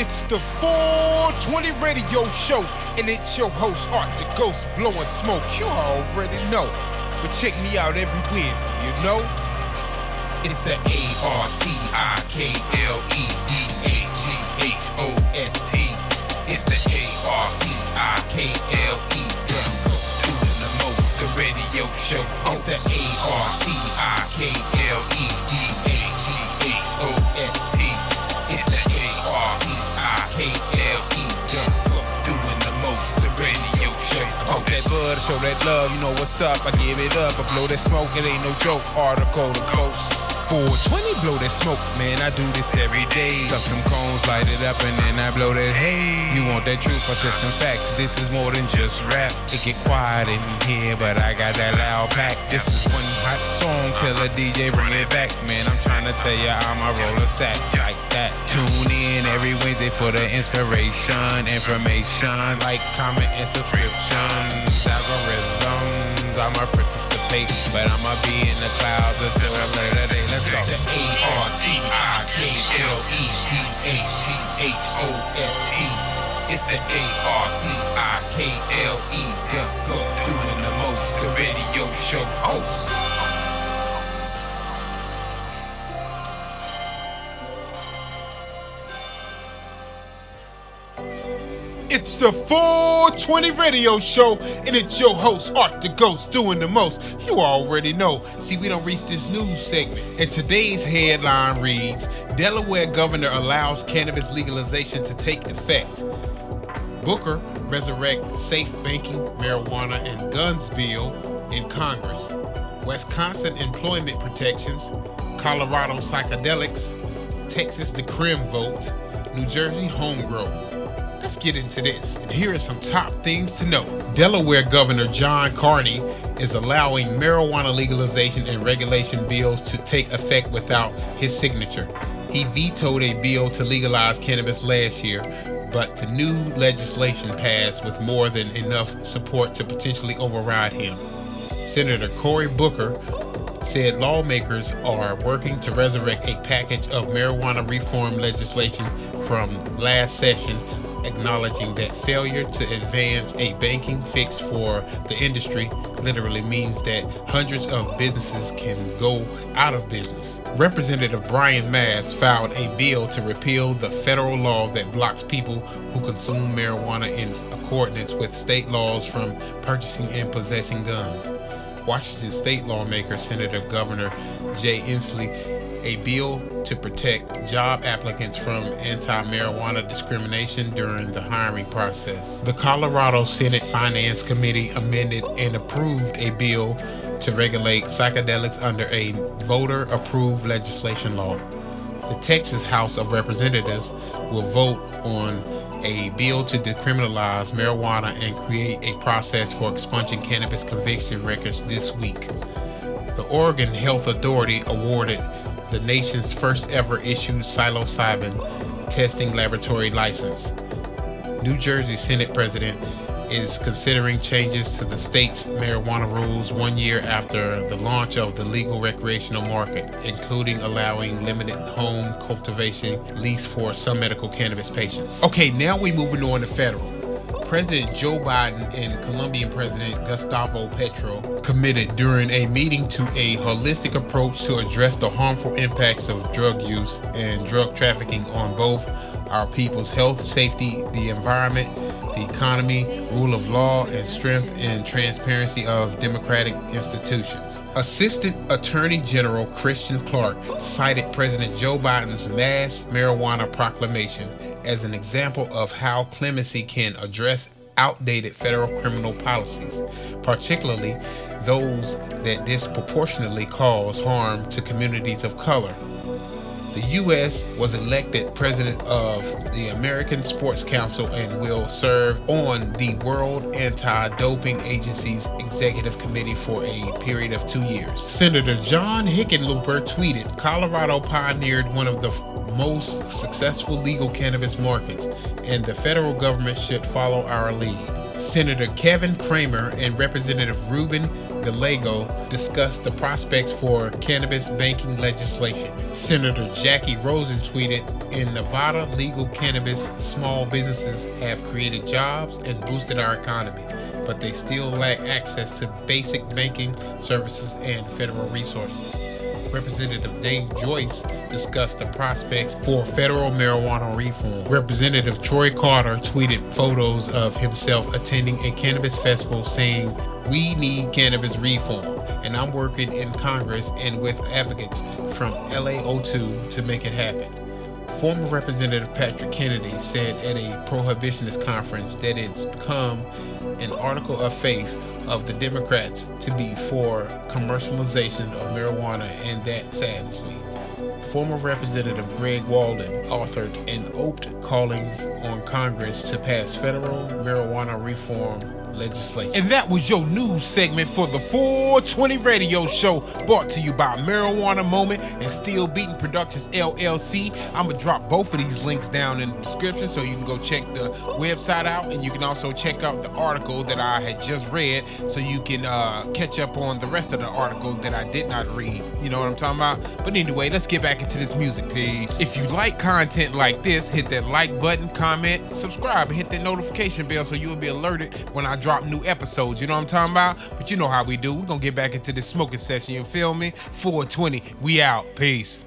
It's the 420 radio show, and it's your host, Art the Ghost, blowing smoke. You already know, but check me out every Wednesday, you know? It's the ARTIKLEDAGHOST. It's the ARTIKLE, doing the most, the radio show. It's the ARTIKLEDAGHOST. It's the ARTIKLE, doing the most, the radio show. I talk that bud, show that love, you know what's up. I give it up, I blow that smoke, it ain't no joke. Article the ghost. 420, blow that smoke, man, I do this every day. Stuff them cones, light it up, and then I blow that hay. You want that truth, I spit them facts. This is more than just rap. It get quiet in here, but I got that loud pack. This is one hot song, tell a DJ bring it back. Man, I'm trying to tell ya I'ma roll a sack like that. Tune in every Wednesday for the inspiration, information, like, comment, and subscriptions. Algorithms, I'ma participate, but I'ma be in the clouds until a later day. Let's go. The ARTIKLEDAGHOST. It's the ARTIKLE, doing the most, the radio show host. It's the 420 radio show, and it's your host, Art the Ghost, doing the most. You already know. See, we don't reach this news segment. And today's headline reads, Delaware governor allows cannabis legalization to take effect. Booker resurrect safe banking, marijuana, and guns bill in Congress. Wisconsin employment protections. Colorado psychedelics. Texas the Crim vote. New Jersey homegrown. Let's get into this, and here are some top things to know. Delaware Governor John Carney is allowing marijuana legalization and regulation bills to take effect without his signature. He vetoed a bill to legalize cannabis last year, but the new legislation passed with more than enough support to potentially override him. Senator Cory Booker said lawmakers are working to resurrect a package of marijuana reform legislation from last session, acknowledging that failure to advance a banking fix for the industry literally means that hundreds of businesses can go out of business. Representative Brian Mast filed a bill to repeal the federal law that blocks people who consume marijuana in accordance with state laws from purchasing and possessing guns. Washington state lawmaker Senator Governor Jay Inslee a bill to protect job applicants from anti-marijuana discrimination during the hiring process. The Colorado Senate Finance Committee amended and approved a bill to regulate psychedelics under a voter-approved legislation law. The Texas House of Representatives will vote on a bill to decriminalize marijuana and create a process for expunging cannabis conviction records this week. The Oregon Health Authority awarded the nation's first ever issued psilocybin testing laboratory license. New Jersey Senate President is considering changes to the state's marijuana rules 1 year after the launch of the legal recreational market, including allowing limited home cultivation lease for some medical cannabis patients. Okay, now we're moving on to federal. President Joe Biden and Colombian President Gustavo Petro committed during a meeting to a holistic approach to address the harmful impacts of drug use and drug trafficking on both our people's health, safety, the environment, the economy, rule of law, and strength and transparency of democratic institutions. Assistant Attorney General Christian Clark cited President Joe Biden's mass marijuana proclamation as an example of how clemency can address outdated federal criminal policies, particularly those that disproportionately cause harm to communities of color. The U.S. was elected president of the American Sports Council and will serve on the World Anti-Doping Agency's Executive Committee for a period of 2 years. Senator John Hickenlooper tweeted, Colorado pioneered one of the most successful legal cannabis markets, and the federal government should follow our lead. Senator Kevin Cramer and Representative Ruben Gallego discussed the prospects for cannabis banking legislation. Senator Jackie Rosen tweeted, "In Nevada, legal cannabis small businesses have created jobs and boosted our economy, but they still lack access to basic banking services and federal resources." Representative Dave Joyce discussed the prospects for federal marijuana reform. Representative Troy Carter tweeted photos of himself attending a cannabis festival saying, "We need cannabis reform, and I'm working in Congress and with advocates from LAO2 to make it happen." Former Representative Patrick Kennedy said at a prohibitionist conference that it's become an article of faith of the Democrats to be for commercialization of marijuana, and that saddens me. Former Representative Greg Walden authored an opt calling on Congress to pass federal marijuana reform legislation. And that was your news segment for the 420 radio show, brought to you by Marijuana Moment and Steel Beating Productions LLC. I'm gonna drop both of these links down in the description so you can go check the website out, and you can also check out the article that I had just read so you can catch up on the rest of the article that I did not read. You know what I'm talking about? But anyway, let's get back into this music piece. If you like content like this, hit that like button, comment, subscribe, and hit that notification bell so you'll be alerted when I drop new episodes. You know what I'm talking about? But you know how we do. We're gonna get back into this smoking session. You feel me? 420. We out. Peace.